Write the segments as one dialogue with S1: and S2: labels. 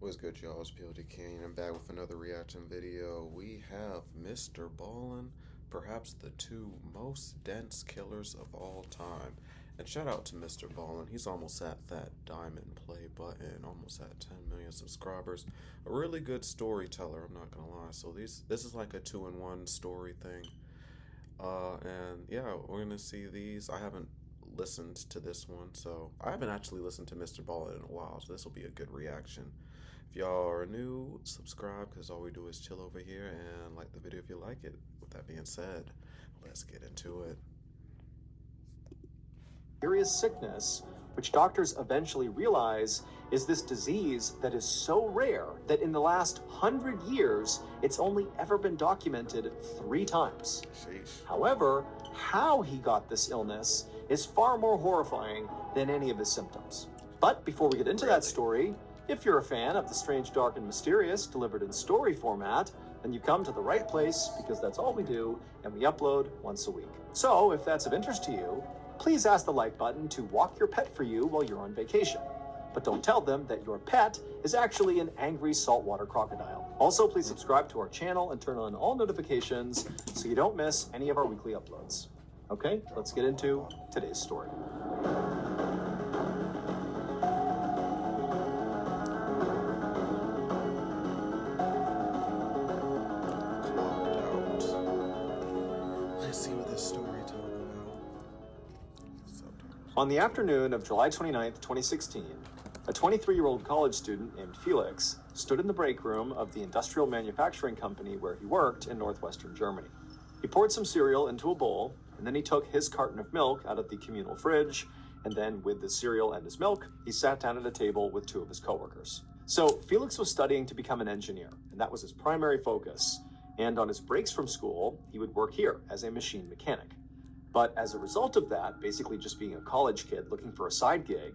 S1: What's good, y'all? It's Pod.cannion. I'm back with another reaction video. We have Mr. Ballen, perhaps the two most dense killers of all time. And shout out to Mr. Ballen. He's almost at that diamond play button, almost at 10 million subscribers. A really good storyteller, I'm not gonna lie. So this is like a 2-in-1 story thing. And yeah, we're gonna see these. I haven't listened to this one, so I haven't actually listened to Mr. Ballen in a while, so this will be a good reaction. If y'all are new, subscribe, because all we do is chill over here, and like the video if you like it. With that being said, let's get into it.
S2: Serious sickness, which doctors eventually realize is this disease that is so rare that in the last 100 years, it's only ever been documented 3 times.
S1: Sheesh.
S2: However, how he got this illness is far more horrifying than any of his symptoms. But before we get into that story, if you're a fan of the strange, dark, and mysterious delivered in story format, then you've come to the right place, because that's all we do, and we upload once a week. So if that's of interest to you, please ask the like button to walk your pet for you while you're on vacation. But don't tell them that your pet is actually an angry saltwater crocodile. Also, please subscribe to our channel and turn on all notifications so you don't miss any of our weekly uploads. Okay, let's get into today's story.
S1: Let's see what this story talking about.
S2: On the afternoon of July 29th, 2016, a 23-year-old college student named Felix stood in the break room of the industrial manufacturing company where he worked in northwestern Germany. He poured some cereal into a bowl, and then he took his carton of milk out of the communal fridge, and then with the cereal and his milk, he sat down at a table with 2 of his coworkers. So Felix was studying to become an engineer, and that was his primary focus. And on his breaks from school, he would work here as a machine mechanic. But as a result of that, basically just being a college kid looking for a side gig,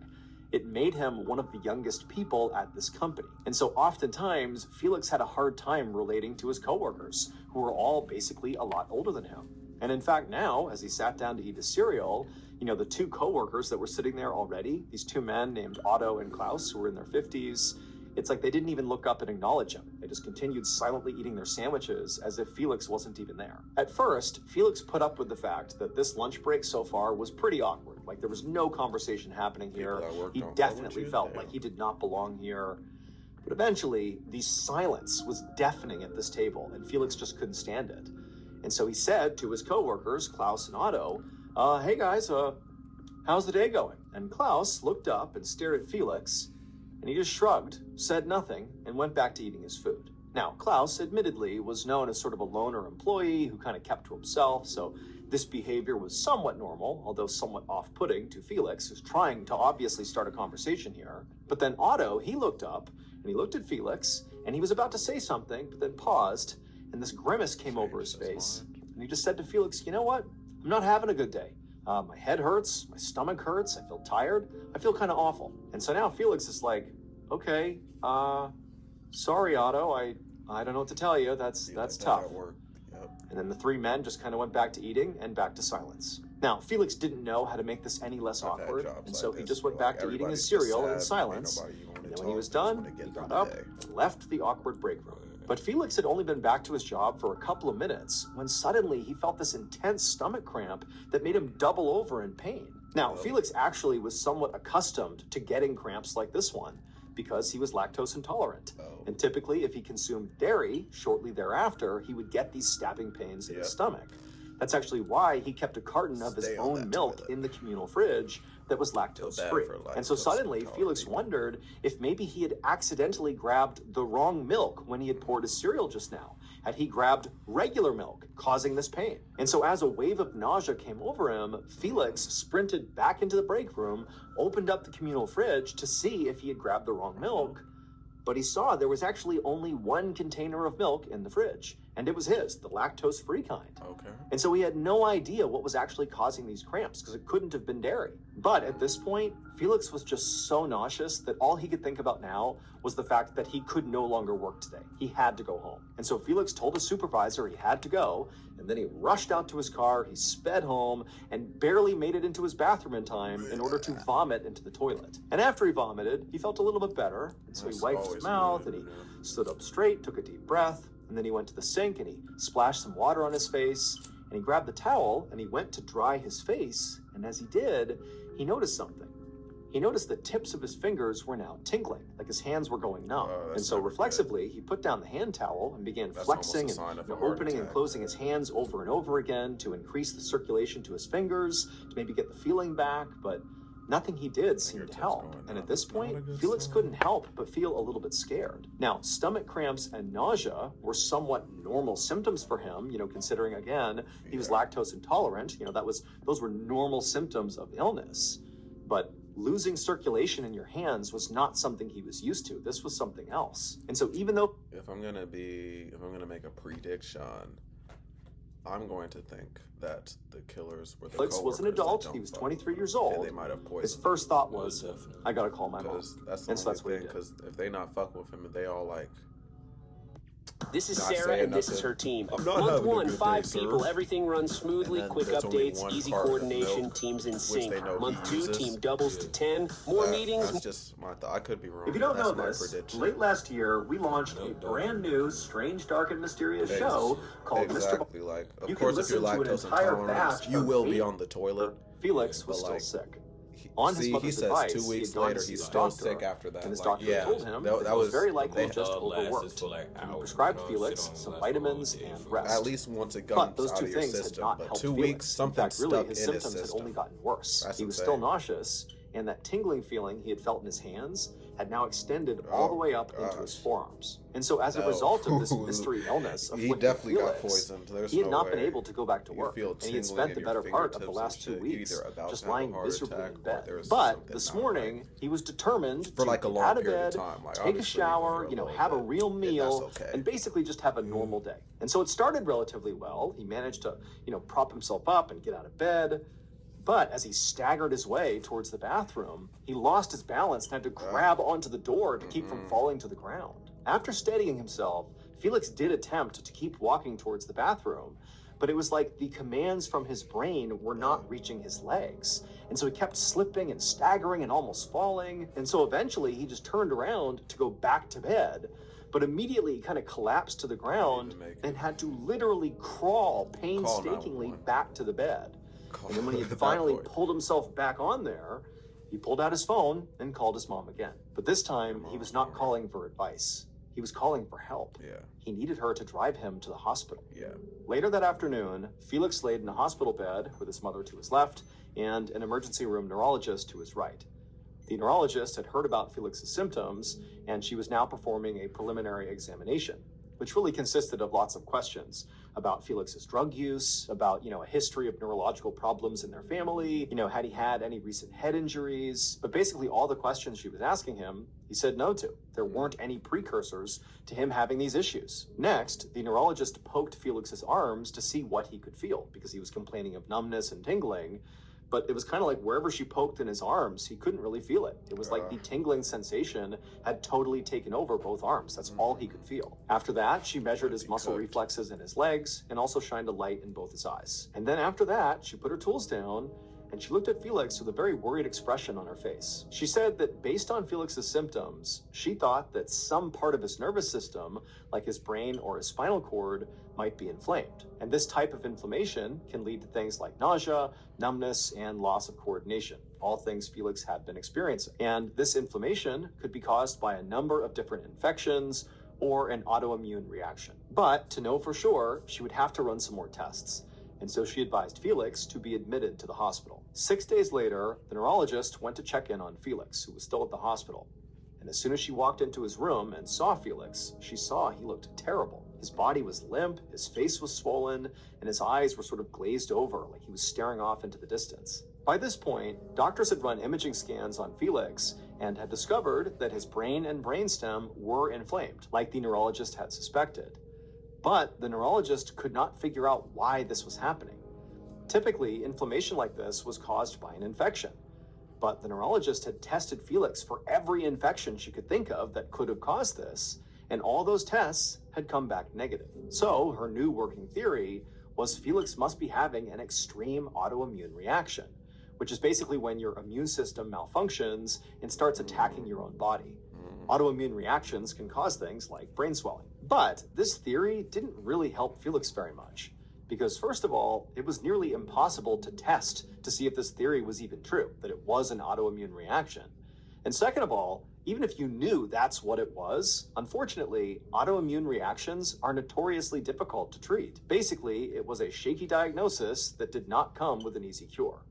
S2: it made him one of the youngest people at this company. And so oftentimes, Felix had a hard time relating to his coworkers, who were all basically a lot older than him. And in fact, now, as he sat down to eat his cereal, the 2 coworkers that were sitting there already, these 2 men named Otto and Klaus, who were in their 50s, it's like they didn't even look up and acknowledge him. They just continued silently eating their sandwiches as if Felix wasn't even there. At first, Felix put up with the fact that this lunch break so far was pretty awkward. Like, there was no conversation happening here. He definitely felt like he did not belong here. But eventually, the silence was deafening at this table, and Felix just couldn't stand it. And so he said to his coworkers, Klaus and Otto, hey guys, how's the day going? And Klaus looked up and stared at Felix, and he just shrugged, said nothing, and went back to eating his food. Now, Klaus, admittedly, was known as sort of a loner employee who kind of kept to himself, so this behavior was somewhat normal, although somewhat off-putting to Felix, who's trying to obviously start a conversation here. But then Otto, he looked up, and he looked at Felix, and he was about to say something, but then paused, and this grimace came over his face, and he just said to Felix, you know what? I'm not having a good day. My head hurts, my stomach hurts, I feel tired, I feel kind of awful. And so now Felix is like, okay, sorry, Otto, I don't know what to tell you, that's tough.
S1: Yep.
S2: And then the 3 men just kind of went back to eating and back to silence. Now, Felix didn't know how to make this any less awkward, and so he just went back to eating his cereal in silence, and then when he was done, he got up and left the awkward break room. But Felix had only been back to his job for a couple of minutes when suddenly he felt this intense stomach cramp that made him double over in pain. Now, Felix actually was somewhat accustomed to getting cramps like this one because he was lactose intolerant. And typically, if he consumed dairy shortly thereafter, he would get these stabbing pains in his stomach. That's actually why he kept a carton of his own milk in the communal fridge that was lactose-free. And so suddenly, Felix wondered if maybe he had accidentally grabbed the wrong milk when he had poured his cereal just now. Had he grabbed regular milk, causing this pain? And so as a wave of nausea came over him, Felix sprinted back into the break room, opened up the communal fridge to see if he had grabbed the wrong milk, but he saw there was actually only 1 container of milk in the fridge, and it was his, the lactose-free kind.
S1: Okay.
S2: And so he had no idea what was actually causing these cramps because it couldn't have been dairy. But at this point, Felix was just so nauseous that all he could think about now was the fact that he could no longer work today. He had to go home. And so Felix told his supervisor he had to go, and then he rushed out to his car, he sped home, and barely made it into his bathroom in time in order to vomit into the toilet. And after he vomited, he felt a little bit better, and so he wiped his mouth, and he stood up straight, took a deep breath, and then he went to the sink, and he splashed some water on his face, and he grabbed the towel, and he went to dry his face, and as he did, he noticed something. He noticed the tips of his fingers were now tingling, like his hands were going numb. And so reflexively, he put down the hand towel and began flexing and opening and closing his hands over and over again to increase the circulation to his fingers, to maybe get the feeling back, but nothing he did seemed to help. And at this point, Felix couldn't help but feel a little bit scared. Now, stomach cramps and nausea were somewhat normal symptoms for him, considering, again, he was lactose intolerant. Those were normal symptoms of illness. But losing circulation in your hands was not something he was used to. This was something else. And so even though...
S1: If I'm gonna make a prediction, I'm going to think that the killers were the
S2: Felix was an adult. He was 23 years old.
S1: And they might have poisoned
S2: his first thought was, I gotta call my mom.
S1: That's the only thing, because if they not fuck with him, they all like...
S3: This is Sarah, and this is her team.
S1: I'm not
S3: Month
S1: having a
S3: 1,
S1: good
S3: 5
S1: day,
S3: people,
S1: sir.
S3: everything runs smoothly,
S1: And then
S3: quick
S1: there's only
S3: updates,
S1: one
S3: easy
S1: part of
S3: coordination,
S1: milk,
S3: teams in
S1: which
S3: sync.
S1: they know
S3: Month
S1: he
S3: 2,
S1: uses.
S3: team doubles to 10, more meetings.
S1: That's just my thought. I could be wrong.
S2: If you don't
S1: That's
S2: know
S1: my
S2: this,
S1: prediction.
S2: late last year, we launched a brand new, strange, dark, and mysterious show called
S1: Exactly.
S2: Mr.
S1: Like, of
S2: You
S1: course,
S2: can
S1: if you're
S2: listen to an
S1: lactose
S2: entire
S1: intolerant,
S2: batch
S1: you
S2: of
S1: will be
S2: 8
S1: on the toilet.
S2: Felix was
S1: But,
S2: still
S1: like,
S2: sick. On his
S1: he
S2: mother's
S1: says
S2: advice,
S1: 2
S2: he
S1: weeks
S2: had gone
S1: later
S2: to see
S1: he's
S2: his
S1: still
S2: doctor,
S1: sick after that.
S2: and his
S1: Like,
S2: doctor
S1: yeah,
S2: told him
S1: that
S2: he was
S1: was
S2: very likely
S1: they-
S2: just overworked. And he prescribed Felix some vitamins and rest.
S1: At least once it
S2: But
S1: comes
S2: those
S1: out
S2: two
S1: of your
S2: things had
S1: system.
S2: not
S1: But
S2: helped
S1: 2
S2: Felix.
S1: weeks, something
S2: In fact, really,
S1: stuck
S2: his
S1: in his
S2: symptoms had
S1: system.
S2: only gotten worse.
S1: That's
S2: He was
S1: insane.
S2: still nauseous, and that tingling feeling he had felt in his hands had now extended all the way up into his forearms. And so as a result of this mystery illness
S1: He
S2: afflicting
S1: definitely got
S2: Felix,
S1: poisoned. There's
S2: he had
S1: no
S2: not been
S1: way.
S2: able to go back to
S1: You
S2: work,
S1: feel
S2: and he had
S1: tingling
S2: spent
S1: in
S2: the
S1: your
S2: better part of the
S1: fingertips
S2: last
S1: and
S2: 2
S1: shit.
S2: weeks
S1: You're either about
S2: just
S1: to have a
S2: lying
S1: heart
S2: miserably
S1: attack
S2: in
S1: or
S2: bed.
S1: there's
S2: But
S1: something
S2: this
S1: not
S2: morning,
S1: right.
S2: he was determined
S1: For
S2: to
S1: like a
S2: get
S1: long
S2: out of
S1: period
S2: bed,
S1: of time. Like,
S2: take a
S1: obviously,
S2: shower,
S1: for a little
S2: have a
S1: bit,
S2: real
S1: and
S2: meal,
S1: that's okay.
S2: and basically just have a normal day. And so it started relatively well. He managed to, prop himself up and get out of bed. But as he staggered his way towards the bathroom, he lost his balance and had to grab onto the door to keep from falling to the ground. After steadying himself, Felix did attempt to keep walking towards the bathroom, but it was like the commands from his brain were not reaching his legs. And so he kept slipping and staggering and almost falling. And so eventually he just turned around to go back to bed, but immediately he kind of collapsed to the ground and had to literally crawl painstakingly back to the bed. And then when he had finally pulled himself back on there, he pulled out his phone and called his mom again. But this time, he was not calling for advice. He was calling for help.
S1: Yeah.
S2: He needed her to drive him to the hospital.
S1: Yeah.
S2: Later that afternoon, Felix laid in a hospital bed with his mother to his left and an emergency room neurologist to his right. The neurologist had heard about Felix's symptoms, and she was now performing a preliminary examination, which really consisted of lots of questions about Felix's drug use, about, a history of neurological problems in their family, had he had any recent head injuries. But basically all the questions she was asking him, he said no to. There weren't any precursors to him having these issues. Next, the neurologist poked Felix's arms to see what he could feel, because he was complaining of numbness and tingling. But it was kind of like wherever she poked in his arms, he couldn't really feel it. It was like the tingling sensation had totally taken over both arms. That's all he could feel. After that, she measured his muscle reflexes in his legs and also shined a light in both his eyes. And then after that, she put her tools down and she looked at Felix with a very worried expression on her face. She said that based on Felix's symptoms, she thought that some part of his nervous system, like his brain or his spinal cord, might be inflamed. And this type of inflammation can lead to things like nausea, numbness, and loss of coordination, all things Felix had been experiencing. And this inflammation could be caused by a number of different infections or an autoimmune reaction. But to know for sure, she would have to run some more tests. And so she advised Felix to be admitted to the hospital. 6 days later, the neurologist went to check in on Felix, who was still at the hospital. And as soon as she walked into his room and saw Felix, she saw he looked terrible. His body was limp, his face was swollen, and his eyes were sort of glazed over, like he was staring off into the distance. By this point, doctors had run imaging scans on Felix and had discovered that his brain and brainstem were inflamed, like the neurologist had suspected. But the neurologist could not figure out why this was happening. Typically, inflammation like this was caused by an infection. But the neurologist had tested Felix for every infection she could think of that could have caused this, and all those tests had come back negative. So her new working theory was Felix must be having an extreme autoimmune reaction, which is basically when your immune system malfunctions and starts attacking your own body. Autoimmune reactions can cause things like brain swelling. But this theory didn't really help Felix very much, because first of all, it was nearly impossible to test to see if this theory was even true, that it was an autoimmune reaction. And second of all, even if you knew that's what it was, unfortunately, autoimmune reactions are notoriously difficult to treat. Basically, it was a shaky diagnosis that did not come with an easy cure.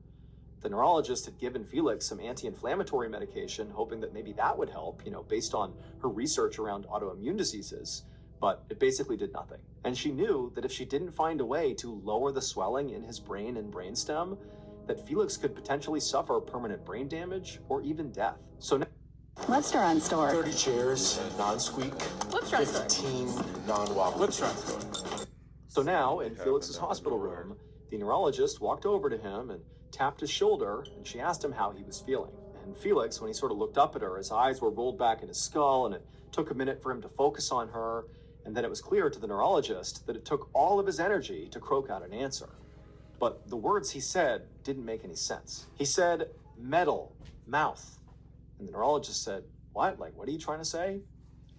S2: The neurologist had given Felix some anti-inflammatory medication, hoping that maybe that would help, based on her research around autoimmune diseases, but it basically did nothing. And she knew that if she didn't find a way to lower the swelling in his brain and brainstem, that Felix could potentially suffer permanent brain damage or even death. So now,
S4: Restaurant store.
S5: 30 chairs, non-squeak. 15 non-wobble.
S2: So now, in Felix's hospital room, the neurologist walked over to him and tapped his shoulder, and she asked him how he was feeling. And Felix, when he sort of looked up at her, his eyes were rolled back in his skull, and it took a minute for him to focus on her. And then it was clear to the neurologist that it took all of his energy to croak out an answer. But the words he said didn't make any sense. He said, metal, mouth. And the neurologist said, what? What are you trying to say?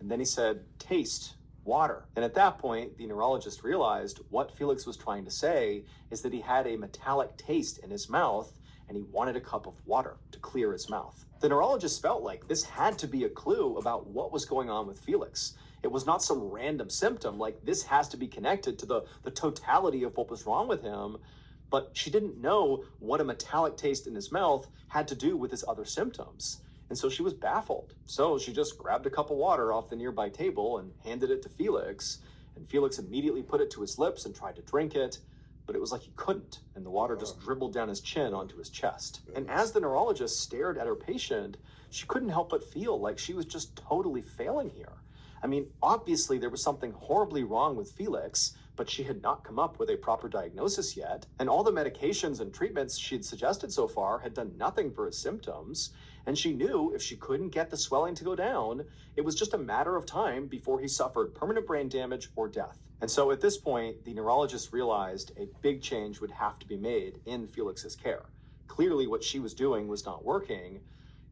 S2: And then he said, taste, water. And at that point, the neurologist realized what Felix was trying to say is that he had a metallic taste in his mouth and he wanted a cup of water to clear his mouth. The neurologist felt like this had to be a clue about what was going on with Felix. It was not some random symptom, this has to be connected to the totality of what was wrong with him. But she didn't know what a metallic taste in his mouth had to do with his other symptoms. And so she was baffled. So she just grabbed a cup of water off the nearby table and handed it to Felix. And Felix immediately put it to his lips and tried to drink it, but it was like he couldn't. And the water just dribbled down his chin onto his chest. And as the neurologist stared at her patient, she couldn't help but feel like she was just totally failing here. I mean, obviously there was something horribly wrong with Felix, but she had not come up with a proper diagnosis yet. And all the medications and treatments she'd suggested so far had done nothing for his symptoms. And she knew if she couldn't get the swelling to go down, it was just a matter of time before he suffered permanent brain damage or death. And so at this point, the neurologist realized a big change would have to be made in Felix's care. Clearly what she was doing was not working.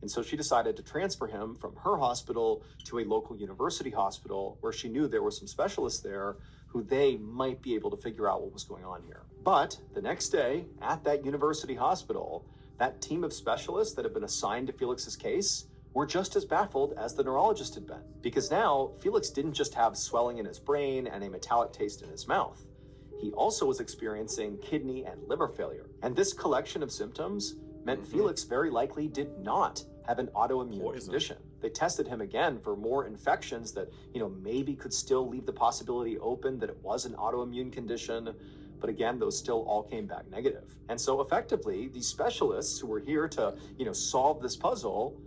S2: And so she decided to transfer him from her hospital to a local university hospital where she knew there were some specialists there who they might be able to figure out what was going on here. But the next day at that university hospital, that team of specialists that had been assigned to Felix's case were just as baffled as the neurologist had been. Because now Felix didn't just have swelling in his brain and a metallic taste in his mouth. He also was experiencing kidney and liver failure. And this collection of symptoms meant Felix very likely did not have an autoimmune condition. They tested him again for more infections that, maybe could still leave the possibility open that it was an autoimmune condition. But again, those still all came back negative. And so effectively, these specialists who were here to, solve this puzzle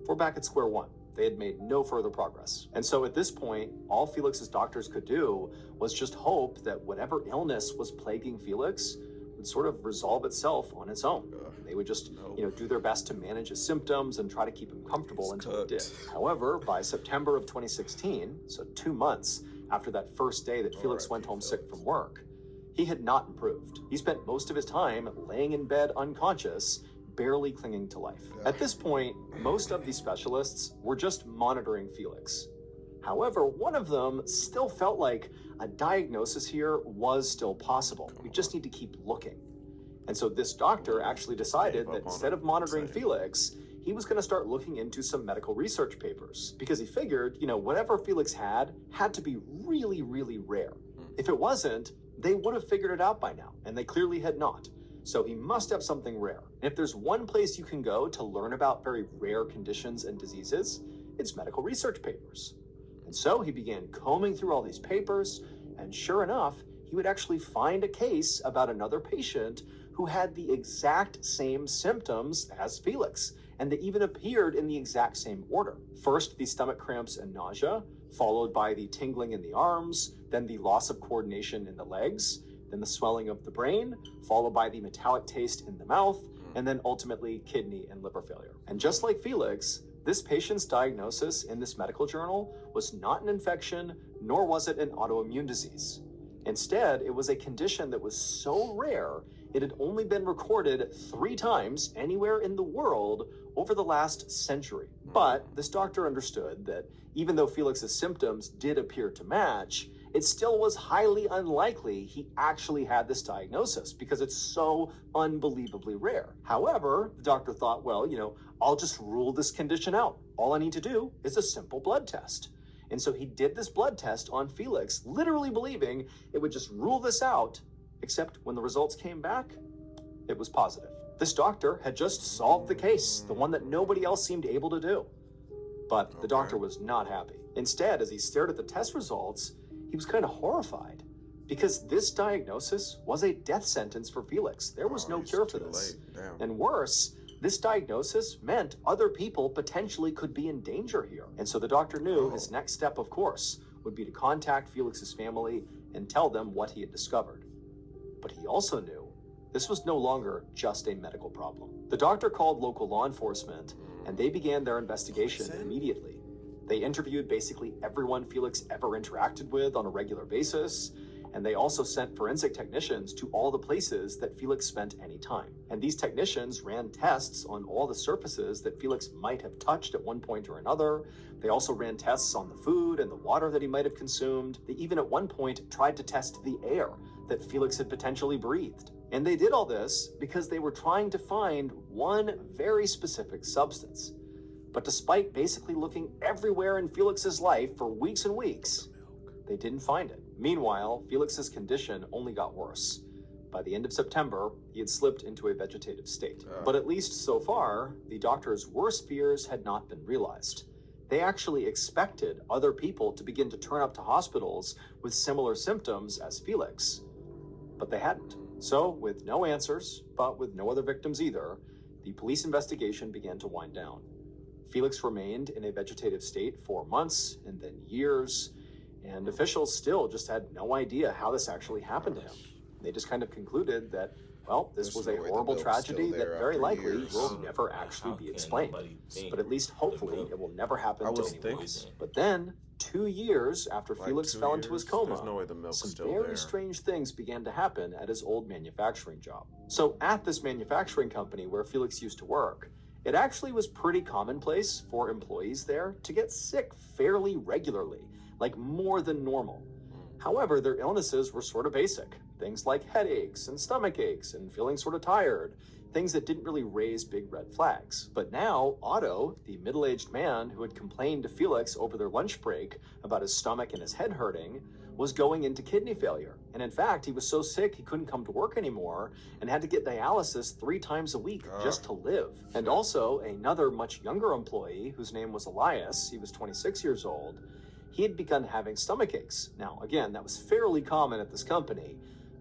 S2: were back at square one. They had made no further progress. And so at this point, all Felix's doctors could do was just hope that whatever illness was plaguing Felix would sort of resolve itself on its own. They would just, do their best to manage his symptoms and try to keep him comfortable until it did. However, by September of 2016, so 2 months after that first day that Felix went home sick from work, he had not improved. He spent most of his time laying in bed unconscious, barely clinging to life. At this point, most of these specialists were just monitoring Felix. However, one of them still felt like a diagnosis here was still possible. We just need to keep looking. And so this doctor actually decided that instead of monitoring Felix, he was going to start looking into some medical research papers, because he figured, whatever Felix had to be really, really rare. If it wasn't, they would have figured it out by now, and they clearly had not. So he must have something rare. And if there's one place you can go to learn about very rare conditions and diseases, it's medical research papers. And so he began combing through all these papers, and sure enough, he would actually find a case about another patient who had the exact same symptoms as Felix. and they even appeared in the exact same order. First, the stomach cramps and nausea, followed by the tingling in the arms, then the loss of coordination in the legs, then the swelling of the brain, followed by the metallic taste in the mouth, and then ultimately kidney and liver failure. And just like Felix, this patient's diagnosis in this medical journal was not an infection, nor was it an autoimmune disease. Instead, it was a condition that was so rare, it had only been recorded 3 times anywhere in the world over the last century. But this doctor understood that even though Felix's symptoms did appear to match, it still was highly unlikely he actually had this diagnosis because it's so unbelievably rare. However, the doctor thought, well, I'll just rule this condition out. All I need to do is a simple blood test. And so he did this blood test on Felix, literally believing it would just rule this out, except when the results came back, it was positive. This doctor had just solved the case, the one that nobody else seemed able to do. But the doctor was not happy. Instead, as he stared at the test results, he was kind of horrified because this diagnosis was a death sentence for Felix. There was no cure for this. And worse, this diagnosis meant other people potentially could be in danger here. And so the doctor knew his next step, of course, would be to contact Felix's family and tell them what he had discovered. But he also knew this was no longer just a medical problem. The doctor called local law enforcement, and they began their investigation immediately. They interviewed basically everyone Felix ever interacted with on a regular basis, and they also sent forensic technicians to all the places that Felix spent any time. And these technicians ran tests on all the surfaces that Felix might have touched at one point or another. They also ran tests on the food and the water that he might have consumed. They even at one point tried to test the air that Felix had potentially breathed. And they did all this because they were trying to find one very specific substance. But despite basically looking everywhere in Felix's life for weeks and weeks, they didn't find it. Meanwhile, Felix's condition only got worse. By the end of September, he had slipped into a vegetative state. But at least so far, the doctor's worst fears had not been realized. They actually expected other people to begin to turn up to hospitals with similar symptoms as Felix. But they hadn't. So, with no answers, but with no other victims either, the police investigation began to wind down. Felix remained in a vegetative state for months and then years, and officials still just had no idea how this actually happened to him. They just kind of concluded that, well, this was a horrible tragedy that very likely will never actually be explained. But at least hopefully it will never happen to anyone else. But then, 2 years after Felix fell into his coma, some very strange things began to happen at his old manufacturing job. So at this manufacturing company where Felix used to work, it actually was pretty commonplace for employees there to get sick fairly regularly, like more than normal. However, their illnesses were sort of basic. Things like headaches and stomach aches and feeling sort of tired. Things that didn't really raise big red flags. But now, Otto, the middle-aged man who had complained to Felix over their lunch break about his stomach and his head hurting, was going into kidney failure. And in fact, he was so sick he couldn't come to work anymore and had to get dialysis 3 times a week just to live. And also, another much younger employee, whose name was Elias, he was 26 years old, he had begun having stomach aches. Now, again, that was fairly common at this company,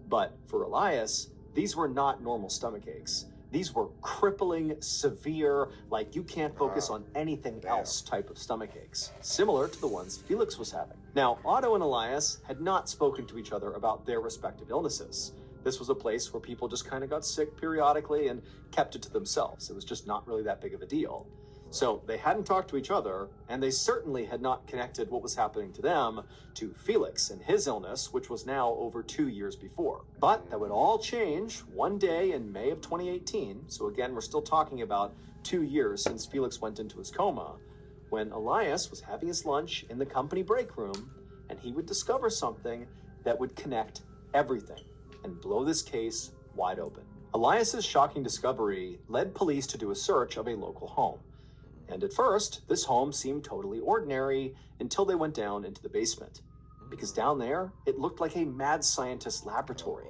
S2: but for Elias, these were not normal stomach aches. These were crippling, severe, like you can't focus on anything else type of stomach aches, similar to the ones Felix was having. Now, Otto and Elias had not spoken to each other about their respective illnesses. This was a place where people just kind of got sick periodically and kept it to themselves. It was just not really that big of a deal. So they hadn't talked to each other, and they certainly had not connected what was happening to them to Felix and his illness, which was now over 2 years before. But that would all change one day in May of 2018. So again, we're still talking about 2 years since Felix went into his coma, when Elias was having his lunch in the company break room, and he would discover something that would connect everything and blow this case wide open. Elias's shocking discovery led police to do a search of a local home. And at first, this home seemed totally ordinary until they went down into the basement. Because down there, it looked like a mad scientist's laboratory.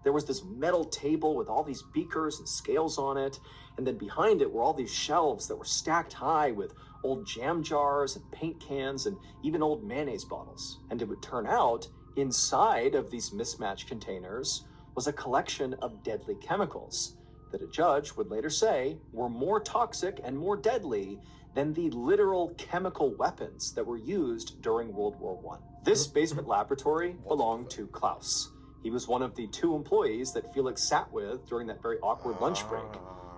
S2: There was this metal table with all these beakers and scales on it, and then behind it were all these shelves that were stacked high with old jam jars and paint cans and even old mayonnaise bottles. And it would turn out, inside of these mismatched containers was a collection of deadly chemicals. that a judge would later say were more toxic and more deadly than the literal chemical weapons that were used during World War I. This basement laboratory belonged to Klaus. He was one of the 2 employees that Felix sat with during that very awkward lunch break.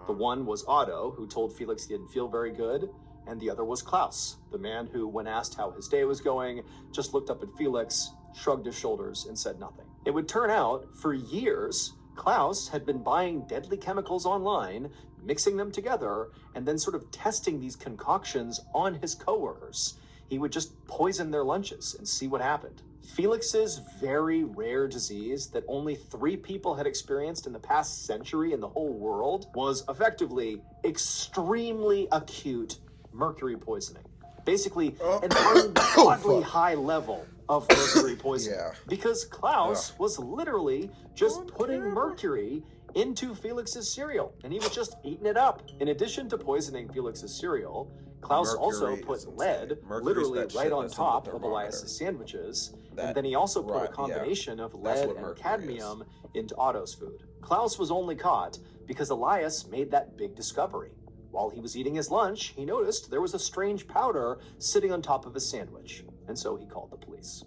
S2: The one was Otto, who told Felix he didn't feel very good, and the other was Klaus, the man who, when asked how his day was going, just looked up at Felix, shrugged his shoulders, and said nothing. It would turn out, for years, Klaus had been buying deadly chemicals online, mixing them together, and then sort of testing these concoctions on his coworkers. He would just poison their lunches and see what happened. Felix's very rare disease that only 3 people had experienced in the past century in the whole world was effectively extremely acute mercury poisoning. Basically, an ungodly high level of mercury poisoning. Because Klaus was literally just putting mercury into Felix's cereal, and he was just eating it up. In addition to poisoning Felix's cereal, Klaus also put lead literally right on top of Elias's sandwiches, and then he also put a combination of lead and cadmium into Otto's food. Klaus was only caught because Elias made that big discovery. While he was eating his lunch, he noticed there was a strange powder sitting on top of his sandwich, and so he called the police.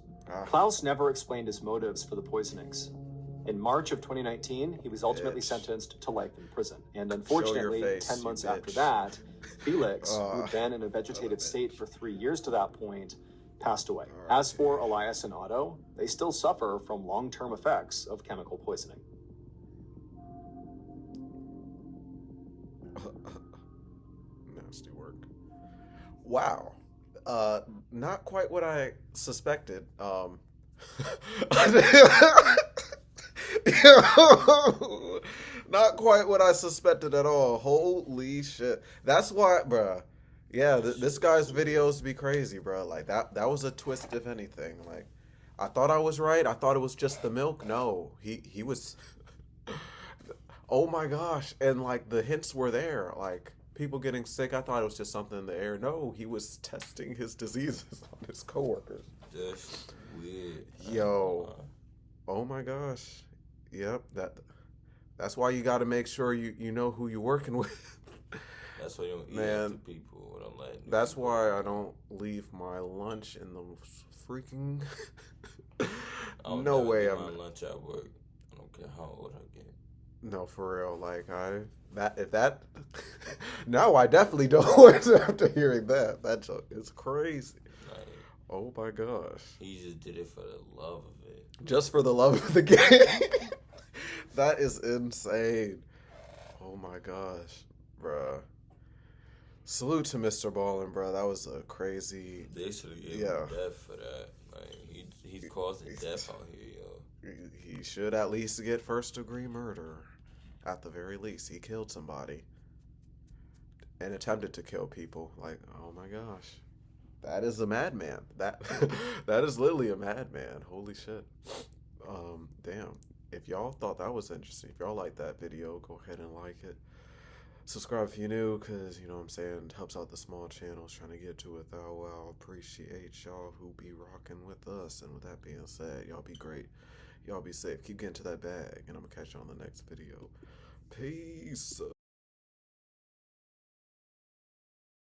S2: Klaus never explained his motives for the poisonings. In March of 2019, he was ultimately sentenced to life in prison. And unfortunately, 10 months after that, Felix, who'd been in a vegetative state for 3 years to that point, passed away. As for Elias and Otto, they still suffer from long-term effects of chemical poisoning.
S1: Nasty work. Wow. Not quite what I suspected. Not quite what I suspected at all. Holy shit. That's why, bruh. Yeah, this guy's videos be crazy, bruh. Like, that was a twist, if anything. Like, I thought I was right. I thought it was just the milk. No, he was... Oh my gosh. And, like, the hints were there. Like, people getting sick, I thought it was just something in the air. No, he was testing his diseases on his coworkers.
S4: That's weird.
S1: Yo. Oh my gosh. Yep, that's why you got to make sure you know who you're working with.
S4: That's why you don't eat after people. Don't let
S1: that's why I don't leave my lunch in the freaking... No way I'm...
S4: my lunch at work. I don't care how old I get.
S1: No, for real. Like, now I definitely don't want to after hearing that. That joke is crazy.
S4: Like,
S1: oh my gosh.
S4: He just did it for the love of it.
S1: Just for the love of the game. That is insane. Oh my gosh, bruh. Salute to Mr. Ballen, bruh. That was a crazy...
S4: They should have given him death for that. Like, he's causing death out here, yo.
S1: He should at least get first-degree murder. At the very least, he killed somebody. And attempted to kill people. Like, oh my gosh. That is a madman. That is literally a madman. Holy shit. Damn. If y'all thought that was interesting, if y'all like that video, go ahead and like it. Subscribe if you're new, because, you know what I'm saying, it helps out the small channels trying to get to 1,000. Well, appreciate y'all who be rocking with us. And with that being said, y'all be great. Y'all be safe. Keep getting to that bag. And I'm going to catch you on the next video. Peace.